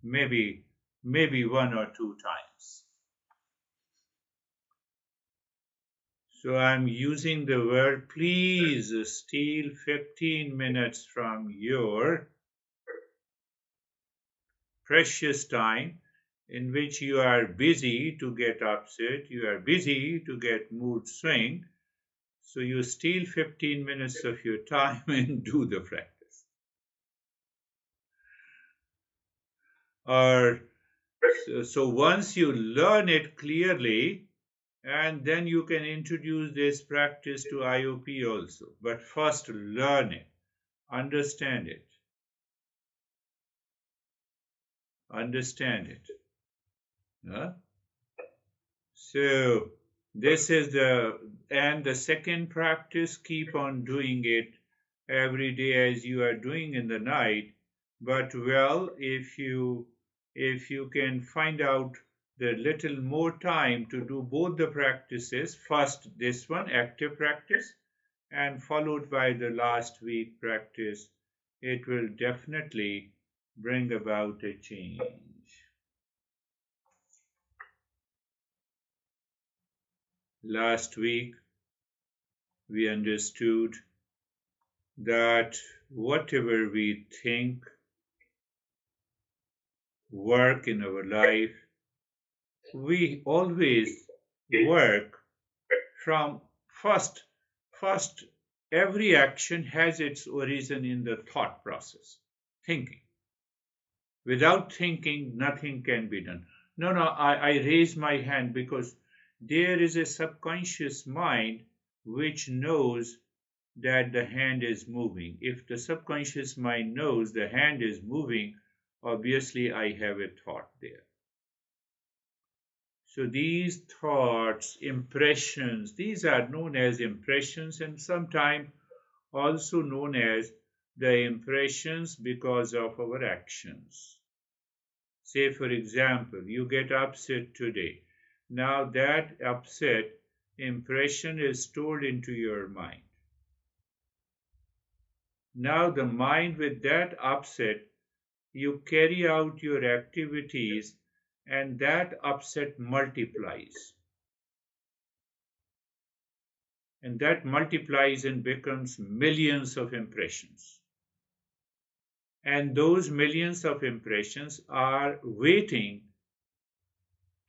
maybe one or two times. So I'm using the word, please steal 15 minutes from your precious time in which you are busy to get upset, you are busy to get mood swing. So you steal 15 minutes of your time and do the practice. Or so once you learn it clearly, and then you can introduce this practice to IOP also. But first learn it, understand it, understand it. Huh? So this is the second practice, keep on doing it every day as you are doing in the night. But well, if you can find out the little more time to do both the practices, first this one, active practice, and followed by the last week practice, it will definitely bring about a change. Last week, we understood that whatever we think, work in our life, we always work from first every action has its origin in the thought process, thinking. Without thinking, nothing can be done. No, I raise my hand because there is a subconscious mind which knows that the hand is moving. If the subconscious mind knows the hand is moving, obviously I have a thought there. So these thoughts, impressions, these are known as impressions and sometimes also known as the impressions because of our actions. Say, for example, you get upset today. Now that upset impression is stored into your mind. Now the mind with that upset, you carry out your activities and that upset multiplies. And that multiplies and becomes millions of impressions. And those millions of impressions are waiting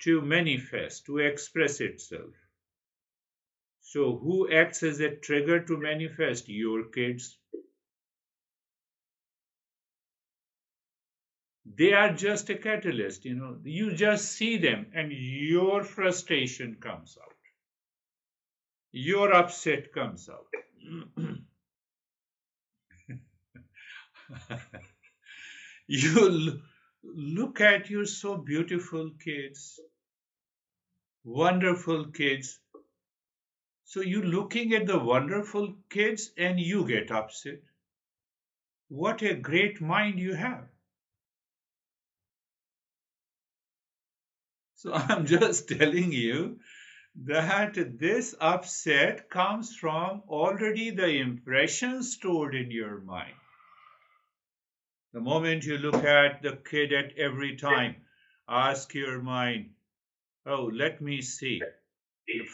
to manifest, to express itself. So who acts as a trigger to manifest? Your kids. They are just a catalyst, you just see them and your frustration comes out. Your upset comes out. You look at your so beautiful kids, wonderful kids. So you looking at the wonderful kids and you get upset. What a great mind you have. So I'm just telling you that this upset comes from already the impression stored in your mind. The moment you look at the kid at every time, ask your mind, oh, let me see.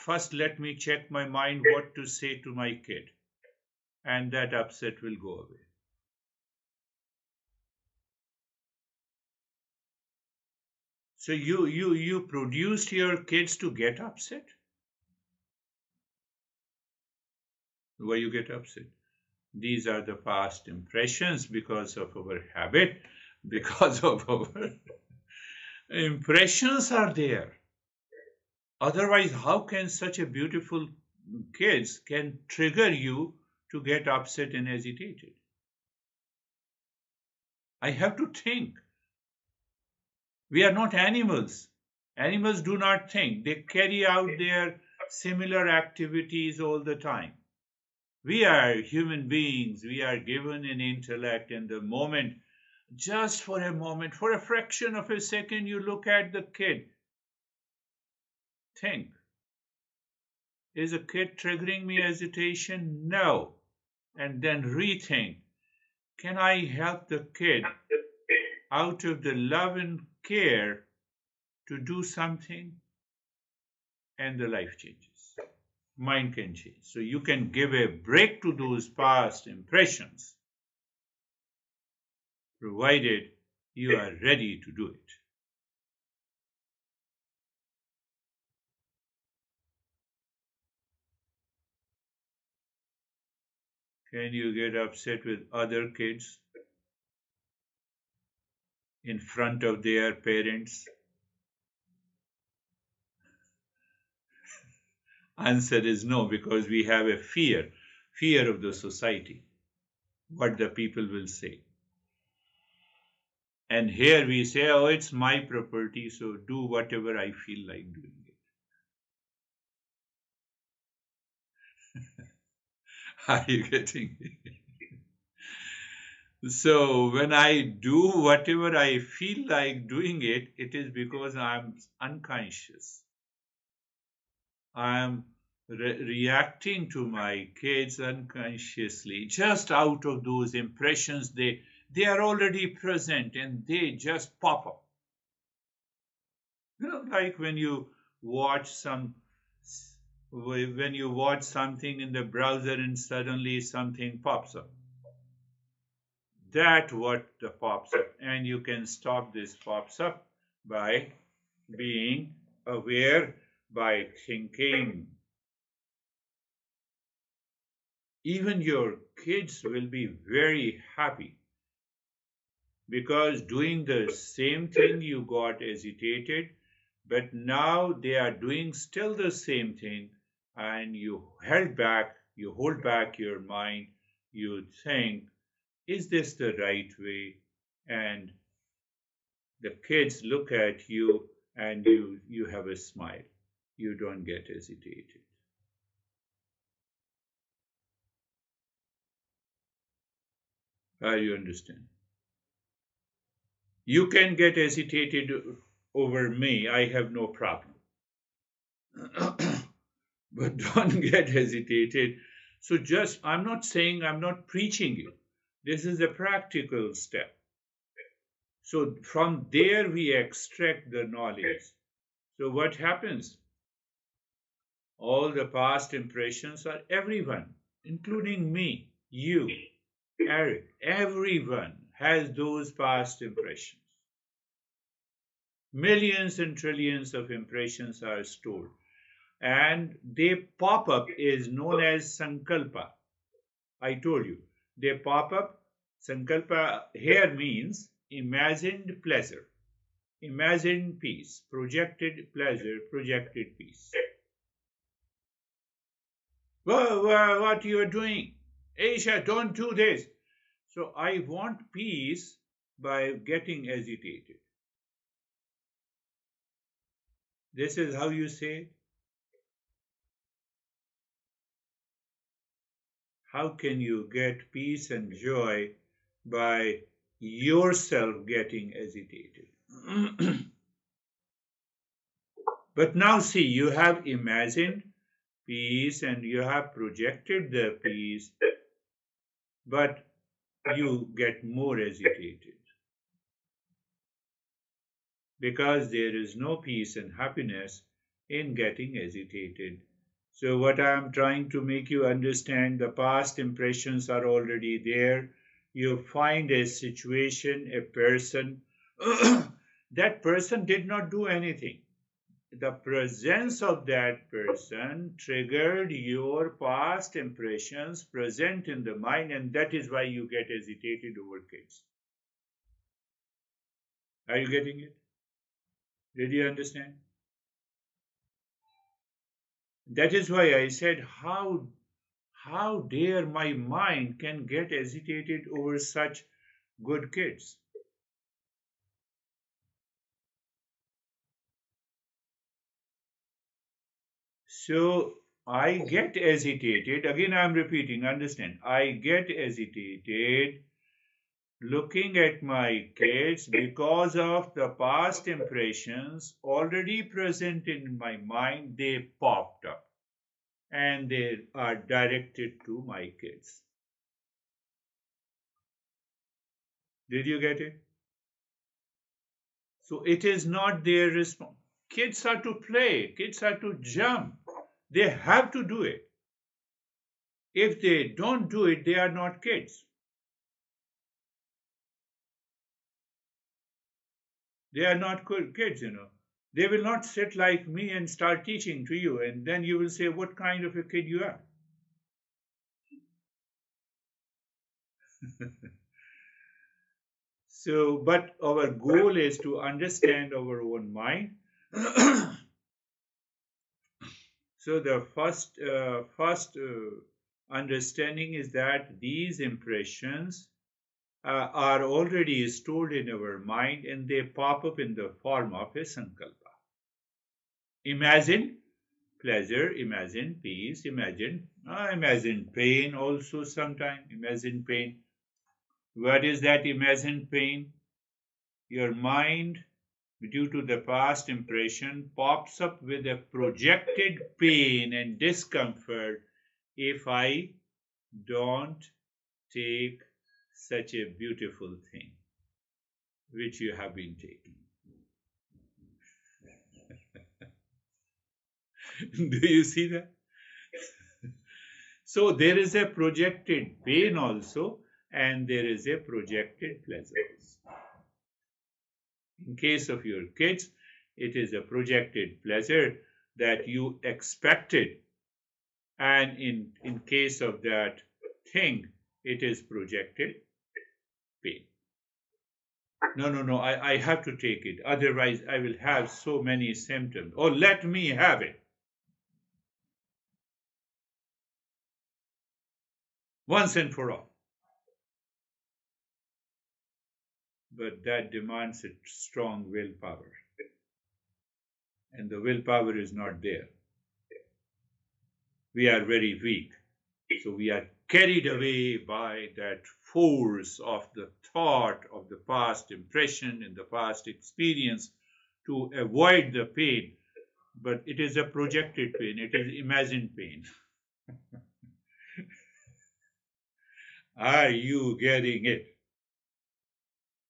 First, let me check my mind what to say to my kid. And that upset will go away. So you produced your kids to get upset? Why you get upset? These are the past impressions because of our habit, because of our impressions are there. Otherwise, how can such a beautiful kids can trigger you to get upset and agitated? I have to think. We are not animals. Animals do not think. They carry out their similar activities all the time. We are human beings. We are given an intellect, and the moment, just for a moment, for a fraction of a second, you look at the kid. Think. Is a kid triggering me agitation? No. And then rethink. Can I help the kid out of the love and care to do something, and the life changes. Mind can change. So you can give a break to those past impressions, provided you are ready to do it. Can you get upset with other kids in front of their parents? Answer is no, because we have a fear of the society, what the people will say. And here we say, oh, it's my property, so do whatever I feel like doing it. Are you getting it? So when I do whatever I feel like doing it, it is because I'm unconscious. I'm reacting to my kids unconsciously, just out of those impressions. They are already present and they just pop up. Like watch some when you watch something in the browser and suddenly something pops up. That what the pops up, and you can stop this pops up by being aware, by thinking. Even your kids will be very happy, because doing the same thing you got agitated, but now they are doing still the same thing, and you hold back your mind, you think, is this the right way? And the kids look at you and you have a smile. You don't get agitated. You understand? You can get agitated over me. I have no problem. But don't get hesitated. So just, I'm not saying, I'm not preaching you. This is a practical step. So from there we extract the knowledge. So what happens? All the past impressions are everyone, including me, you, Eric, everyone has those past impressions. Millions and trillions of impressions are stored, and they pop up is known as sankalpa. I told you, they pop up. Sankalpa here means imagined pleasure, imagined peace, projected pleasure, projected peace. What you are doing? Aisha, don't do this. So I want peace by getting agitated. This is how you say, how can you get peace and joy by yourself getting agitated? But now see, you have imagined peace and you have projected the peace, but you get more agitated because there is no peace and happiness in getting agitated. So, what I am trying to make you understand, the past impressions are already there. You find a situation, a person, that person did not do anything. The presence of that person triggered your past impressions present in the mind, and that is why you get agitated over kids. Are you getting it? Did you understand? That is why I said, how dare my mind can get agitated over such good kids? So I get agitated. Again, I'm repeating, understand. I get agitated looking at my kids because of the past impressions already present in my mind. They popped up and they are directed to my kids. Did you get it? So it is not their response. Kids are to play, kids are to jump. They have to do it. If they don't do it, they are not kids. They are not kids, you know. They will not sit like me and start teaching to you, and then you will say, what kind of a kid you are? So, but our goal is to understand our own mind. So the first understanding is that these impressions are already stored in our mind and they pop up in the form of a sankalpa. Imagine pleasure, imagine peace, imagine pain also sometime, imagine pain. What is that imagined pain? Your mind, due to the past impression, pops up with a projected pain and discomfort if I don't take such a beautiful thing which you have been taking. Do you see that? So there is a projected pain also, and there is a projected pleasure. In case of your kids, it is a projected pleasure that you expected, and in case of that thing, it is projected pain. No, I have to take it, otherwise I will have so many symptoms. Or let me have it once and for all. But that demands a strong willpower, and the willpower is not there. We are very weak, so we are carried away by that force of the thought of the past impression and the past experience to avoid the pain. But it is a projected pain, it is imagined pain. Are you getting it?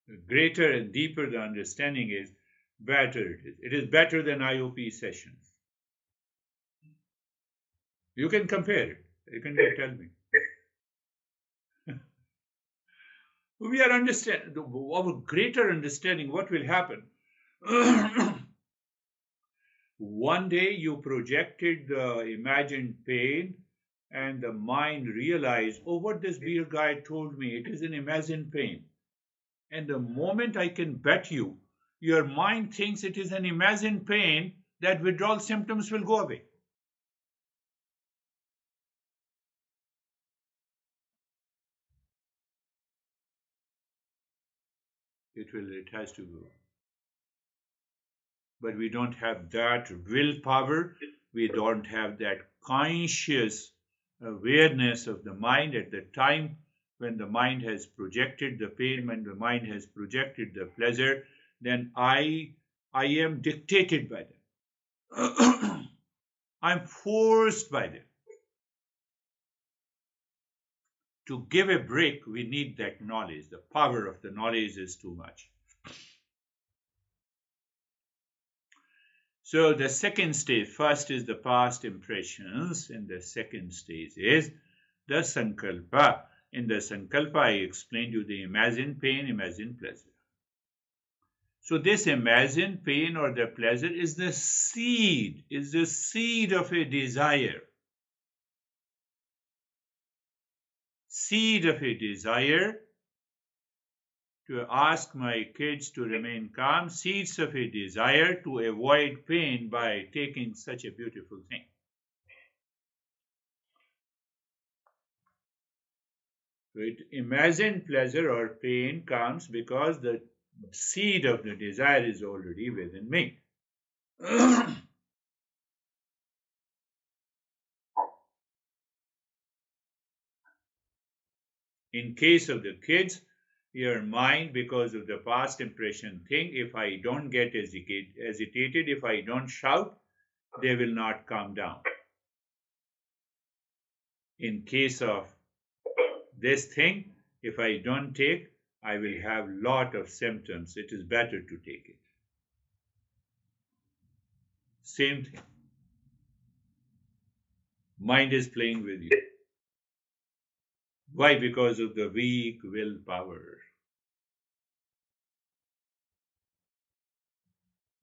The greater and deeper the understanding is, better it is. It is better than IOP sessions. You can compare it. You can tell me. We are understanding our greater understanding. What will happen? One day you projected the imagined pain, and the mind realized, oh, what this beer guy told me, it is an imagined pain. And the moment I can bet you, your mind thinks it is an imagined pain, that withdrawal symptoms will go away. It has to go. But we don't have that willpower. We don't have that conscious awareness of the mind at the time when the mind has projected the pain, when the mind has projected the pleasure, then I am dictated by them. I'm forced by them. To give a break, we need that knowledge. The power of the knowledge is too much. So the second stage, first is the past impressions, and the second stage is the sankalpa. In the sankalpa, I explained you the imagined pain, imagined pleasure. So this imagined pain or the pleasure is the seed of a desire. Seed of a desire to ask my kids to remain calm, seeds of a desire to avoid pain by taking such a beautiful thing. So imagined pleasure or pain comes because the seed of the desire is already within me. In case of the kids, your mind, because of the past impression thing, if I don't get agitated, if I don't shout, they will not calm down. In case of this thing, if I don't take, I will have lot of symptoms. It is better to take it. Same thing. Mind is playing with you. Why? Because of the weak willpower.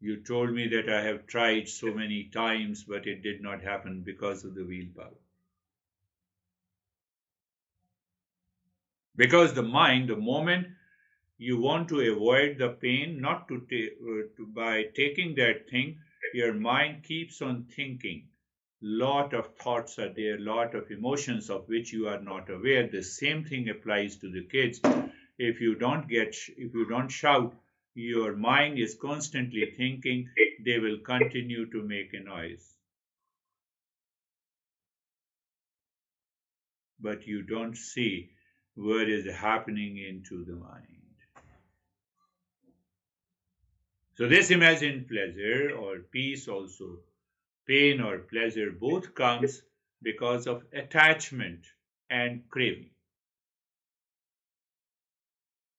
You told me that I have tried so many times, but it did not happen because of the willpower. Because the mind, the moment you want to avoid the pain, not by taking that thing, your mind keeps on thinking. Lot of thoughts are there, lot of emotions of which you are not aware. The same thing applies to the kids. If you don't shout, your mind is constantly thinking. They will continue to make a noise, but you don't see what is happening into the mind. So this imagined pleasure or peace, also pain or pleasure, both comes because of attachment and craving.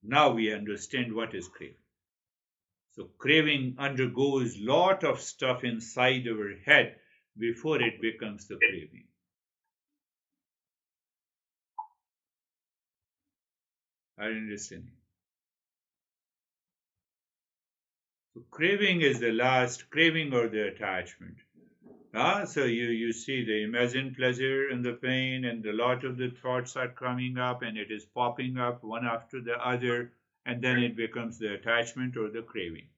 Now we understand what is craving. So craving undergoes lot of stuff inside our head before it becomes the craving. Are you understanding? So craving is the last craving or the attachment. So you see the imagined pleasure and the pain, and a lot of the thoughts are coming up and it is popping up one after the other, and then it becomes the attachment or the craving.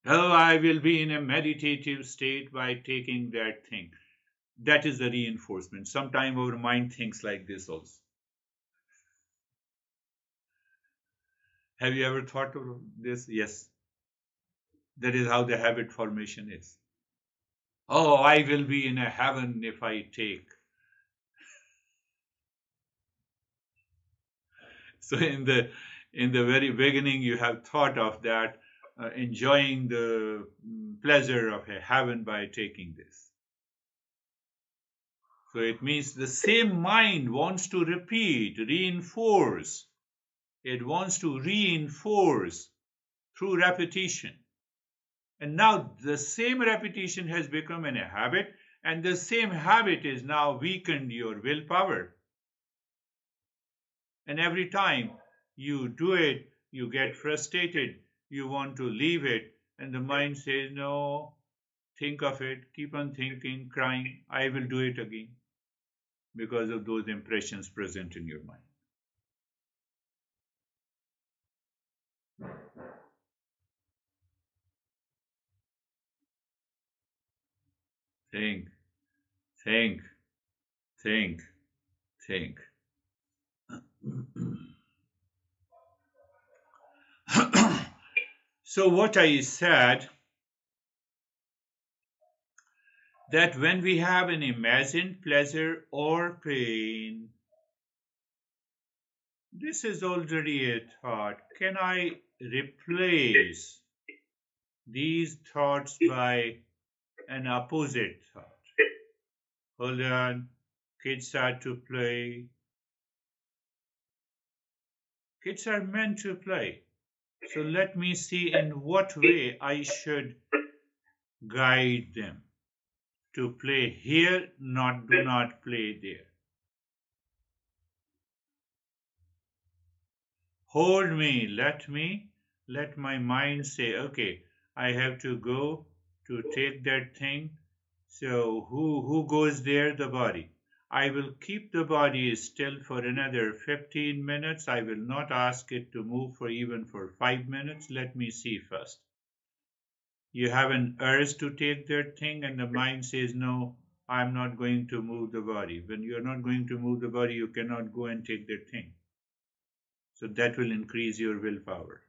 Oh, I will be in a meditative state by taking that thing. That is the reinforcement. Sometimes our mind thinks like this also. Have you ever thought of this? Yes. That is how the habit formation is. Oh, I will be in a heaven if I take. So in the very beginning, you have thought of that, enjoying the pleasure of a heaven by taking this. So it means the same mind wants to repeat, reinforce. It wants to reinforce through repetition. And now the same repetition has become a habit, and the same habit is now weakened your willpower. And every time you do it, you get frustrated, you want to leave it, and the mind says, no, think of it, keep on thinking, crying, I will do it again, because of those impressions present in your mind. Think, think, think, think. So what I said, that when we have an imagined pleasure or pain, this is already a thought. Can I replace these thoughts by an opposite thought? Hold on, kids start to play. Kids are meant to play. So let me see in what way I should guide them to play here, do not play there. Hold me, let my mind say, okay, I have to go to take that thing. So who goes there? The body. I will keep the body still for another 15 minutes. I will not ask it to move for even for 5 minutes. Let me see first. You have an urge to take that thing, and the mind says, no, I'm not going to move the body. When you're not going to move the body, you cannot go and take that thing. So that will increase your willpower.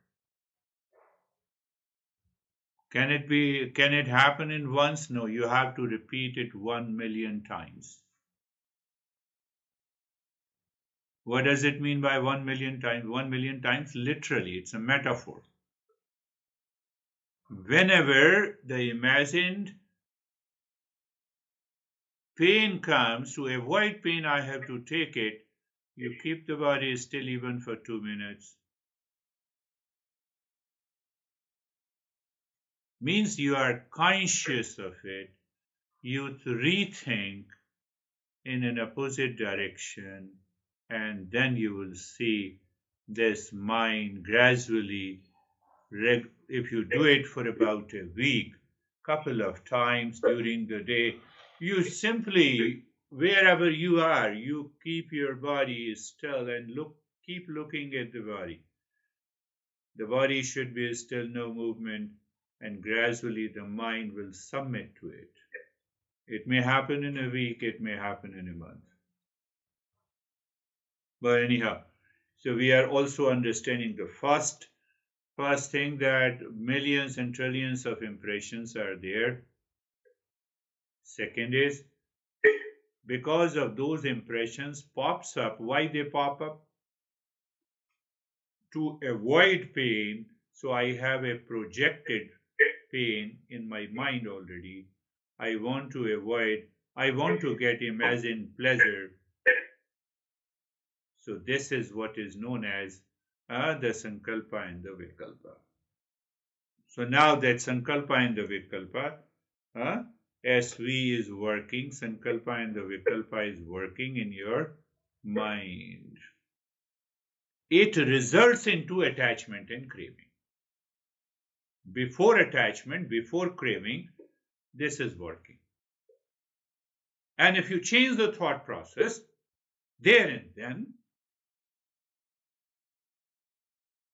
Can it happen in once? No, you have to repeat it 1,000,000 times. What does it mean by 1,000,000 times? 1,000,000 times, literally, it's a metaphor. Whenever the imagined pain comes, to avoid pain, I have to take it. You keep the body still even for 2 minutes. means you are conscious of it. You rethink in an opposite direction, and then you will see this mind gradually, if you do it for about a week, couple of times during the day, you simply, wherever you are, you keep your body still and keep looking at the body. The body should be still, no movement, and gradually the mind will submit to it. It may happen in a week, it may happen in a month. But anyhow, so we are also understanding the first thing, that millions and trillions of impressions are there. Second is, because of those impressions pops up, why they pop up? To avoid pain. So I have a projected pain in my mind already. I want to avoid, I want to get imagined pleasure. So this is what is known as the sankalpa and the vikalpa. So now that sankalpa and the vikalpa, SV is working, sankalpa and the vikalpa is working in your mind. It results into attachment and craving. Before attachment, before craving, this is working. And if you change the thought process, there and then,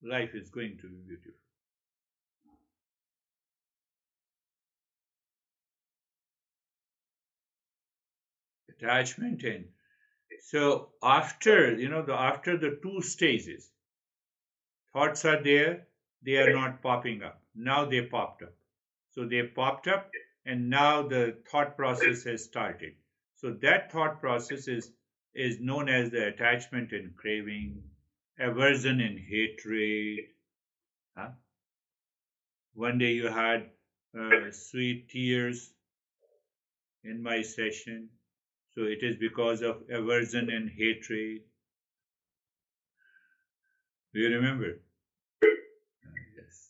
life is going to be beautiful. Attachment and so after after the two stages, thoughts are there, they are not popping up. Now they popped up. So they popped up, and now the thought process has started. So that thought process is known as the attachment and craving, aversion and hatred. Huh? One day you had sweet tears in my session. So it is because of aversion and hatred. Do you remember? Yes.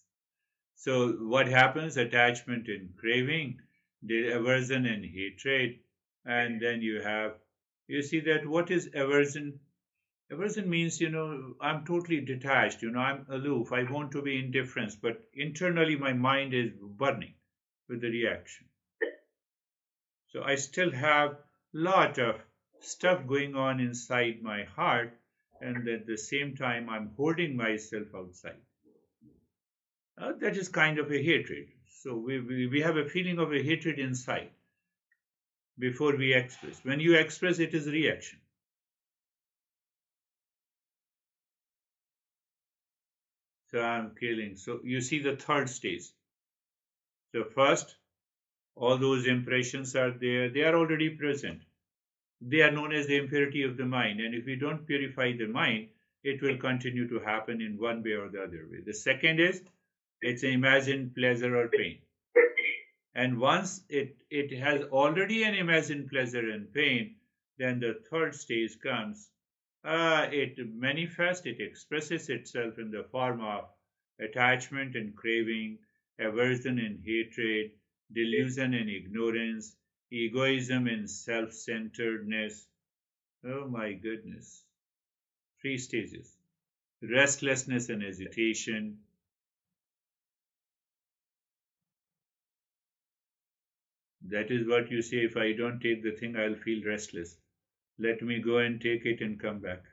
So what happens? Attachment and craving, the aversion and hatred, and then you see that what is aversion? Aversion means, I'm totally detached, I'm aloof, I want to be indifference, but internally my mind is burning with the reaction. So I still have lot of stuff going on inside my heart, and at the same time I'm holding myself outside. That is kind of a hatred. So we have a feeling of a hatred inside before we express. When you express, it is reaction. So I'm killing. So you see the third stage. So first, all those impressions are there. They are already present. They are known as the impurity of the mind. And if we don't purify the mind, it will continue to happen in one way or the other way. The second is, it's imagined pleasure or pain. And once it has already an imagined pleasure and pain, then the third stage comes. It manifests, it expresses itself in the form of attachment and craving, aversion and hatred, delusion and ignorance, egoism and self centeredness. Oh my goodness. Three stages: restlessness and agitation. That is what you say, if I don't take the thing, I'll feel restless. Let me go and take it and come back.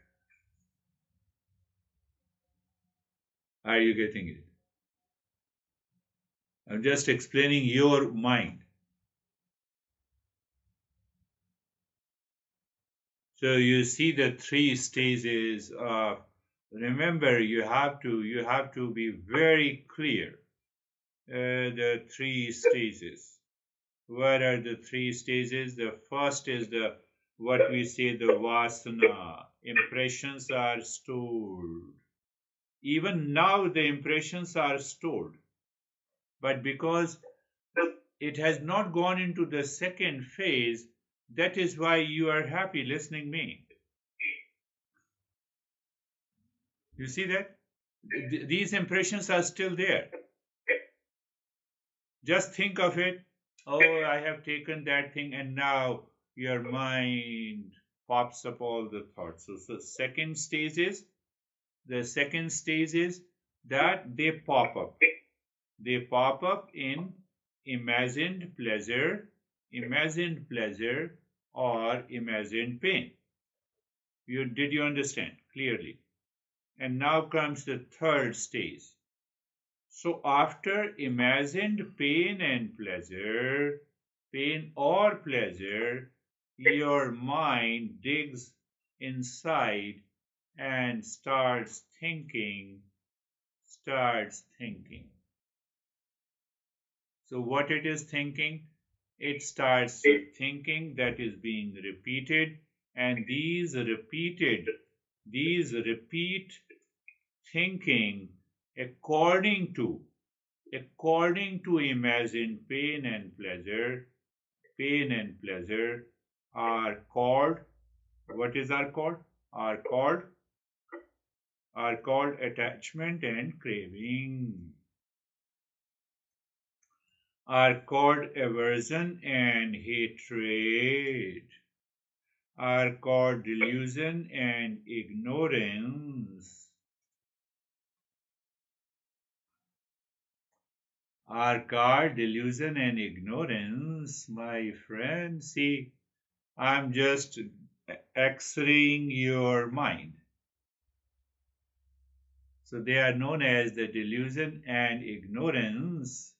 Are you getting it? I'm just explaining your mind. So you see the three stages of, remember, you have to be very clear. The three stages. What are the three stages? The first is the what we say the vasana. Impressions are stored. Even now the impressions are stored. But because it has not gone into the second phase, that is why you are happy listening me. You see that? These impressions are still there. Just think of it. Oh, I have taken that thing, and now your mind pops up all the thoughts. So the second stage is that they pop up. They pop up in imagined pleasure, or imagined pain. Did you understand clearly? And now comes the third stage. So after imagined pain or pleasure, your mind digs inside and starts thinking. So what it is thinking? It starts thinking that is being repeated, and these repeat thinking according to imagined pain and pleasure are called, what is are called? Are called attachment and craving, are called aversion and hatred, are called delusion and ignorance, are called delusion and ignorance, my friend. See, I'm just x-raying your mind. So they are known as the delusion and ignorance,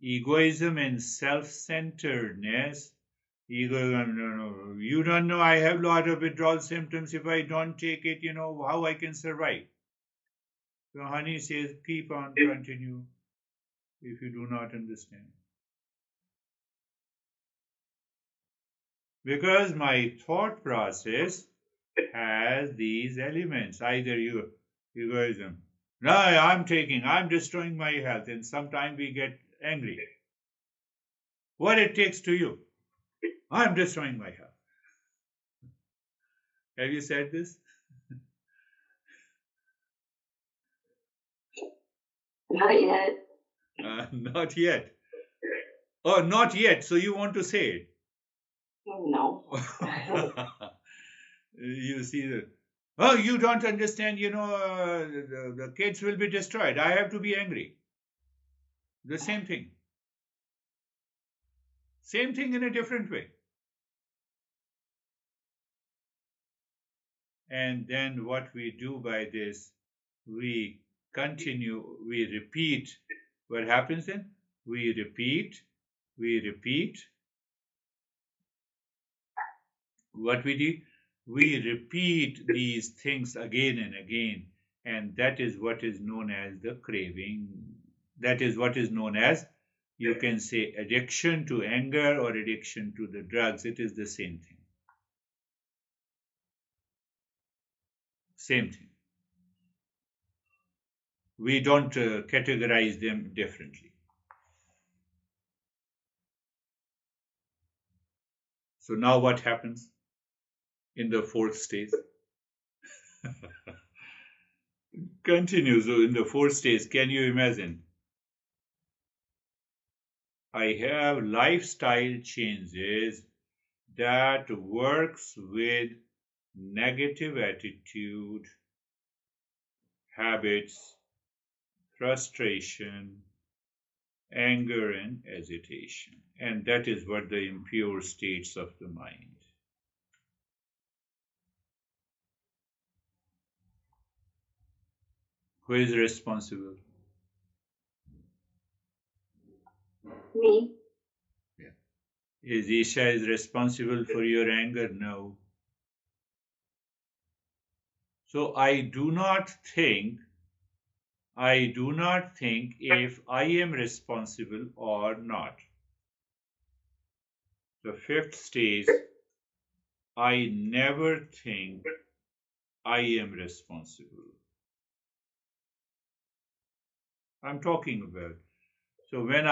egoism and self-centeredness. Egoism, no, you don't know I have a lot of withdrawal symptoms. If I don't take it, you know how I can survive. So honey says, keep on, continue if you do not understand. Because my thought process has these elements. Either egoism, no, I'm destroying my health, and sometimes we get angry. What it takes to you? I'm destroying my health. Have you said this? Not yet. Not yet. Oh, not yet. So you want to say it? No. You see the. Oh, you don't understand. The kids will be destroyed. I have to be angry. The same thing. Same thing in a different way. And then what we do by this, we we repeat. What happens then? We repeat what we do. We repeat these things again and again, and that is what is known as the craving. That is what is known as, you can say, addiction to anger or addiction to the drugs. It is the same thing. Same thing. We don't categorize them differently. So now what happens in the fourth stage? Continues in the fourth stage. Can you imagine? I have lifestyle changes that works with negative attitude, habits, frustration, anger, and agitation. And that is what the impure states of the mind. Who is responsible? Me. Yeah. Is Isha is responsible for your anger? No. So I do not think if I am responsible or not. The fifth stage, I never think I am responsible. I'm talking about. So when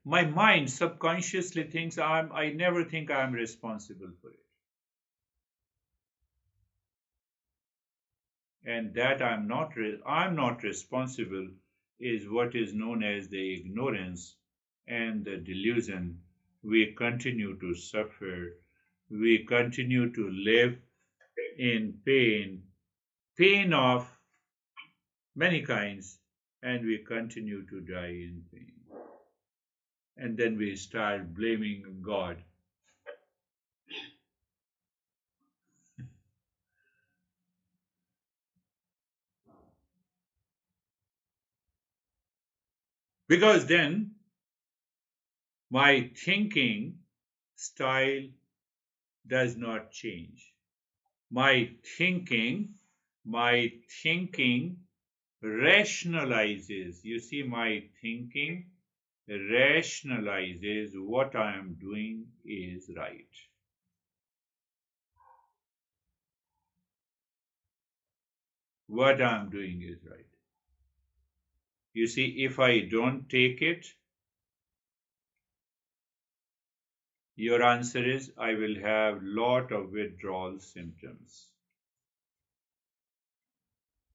my mind subconsciously thinks I never think I'm responsible for it. And that I'm not responsible is what is known as the ignorance and the delusion, we continue to suffer, we continue to live in pain, pain of many kinds, and we continue to die in pain. And then we start blaming God. Because then my thinking style does not change. My thinking, my thinking rationalizes. You see, my thinking rationalizes what I am doing is right. What I am doing is right. You see, if I don't take it, your answer is I will have lot of withdrawal symptoms.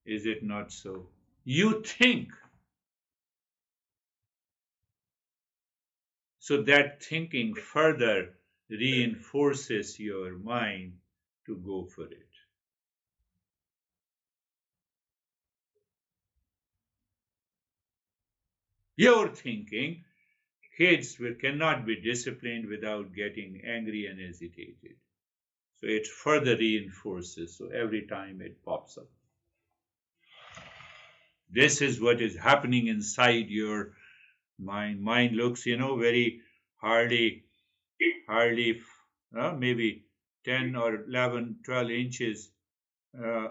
Is it not so? You think. So that thinking further reinforces your mind to go for it. Your thinking, kids cannot be disciplined without getting angry and agitated. So it further reinforces. So every time it pops up. This is what is happening inside your mind. Mind looks, very hardly, maybe 10 or 11, 12 inches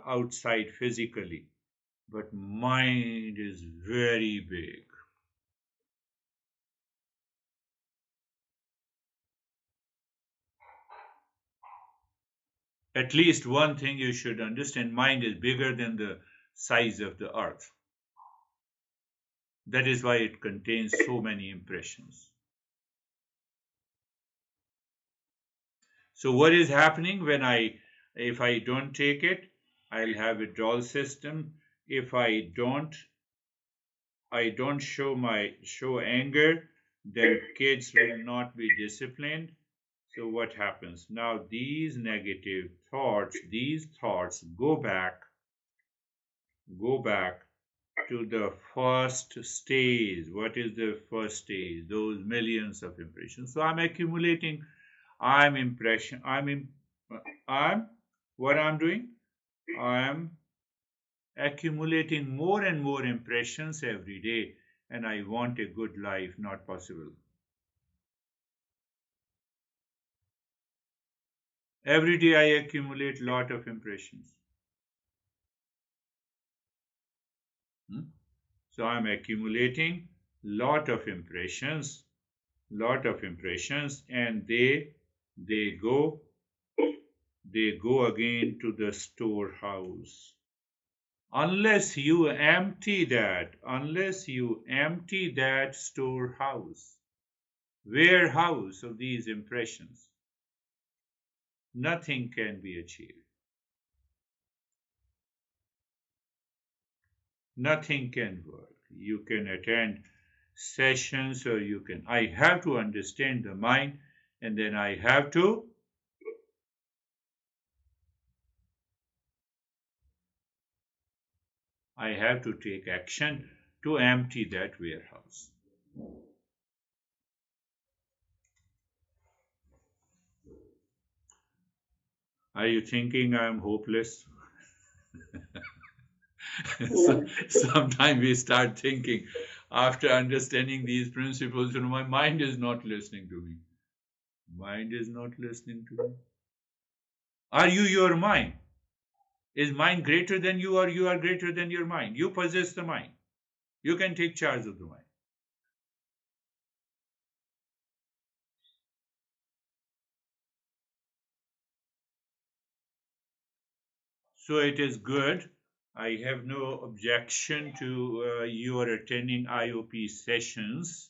outside physically. But mind is very big. At least one thing you should understand, mind is bigger than the size of the earth. That is why it contains so many impressions. So what is happening if I don't take it, I'll have a withdrawal system. If I don't show anger, then kids will not be disciplined. So what happens? Now these negative thoughts, go back to the first stage. What is the first stage? Those millions of impressions. So I'm accumulating. I'm impression. I'm what I'm doing. I'm accumulating more and more impressions every day, and I want a good life. Not possible. Every day I accumulate lot of impressions. Hmm? So I'm accumulating lot of impressions, and they go again to the storehouse. Unless you empty that storehouse, warehouse of these impressions, nothing can be achieved. Nothing can work. You can attend sessions, or I have to understand the mind, and then I have to take action to empty that warehouse. Are you thinking I'm hopeless? Sometimes we start thinking, after understanding these principles, my mind is not listening to me. Mind is not listening to me. Are you your mind? Is mind greater than you, or you are greater than your mind? You possess the mind. You can take charge of the mind. So it is good. I have no objection to your attending IOP sessions.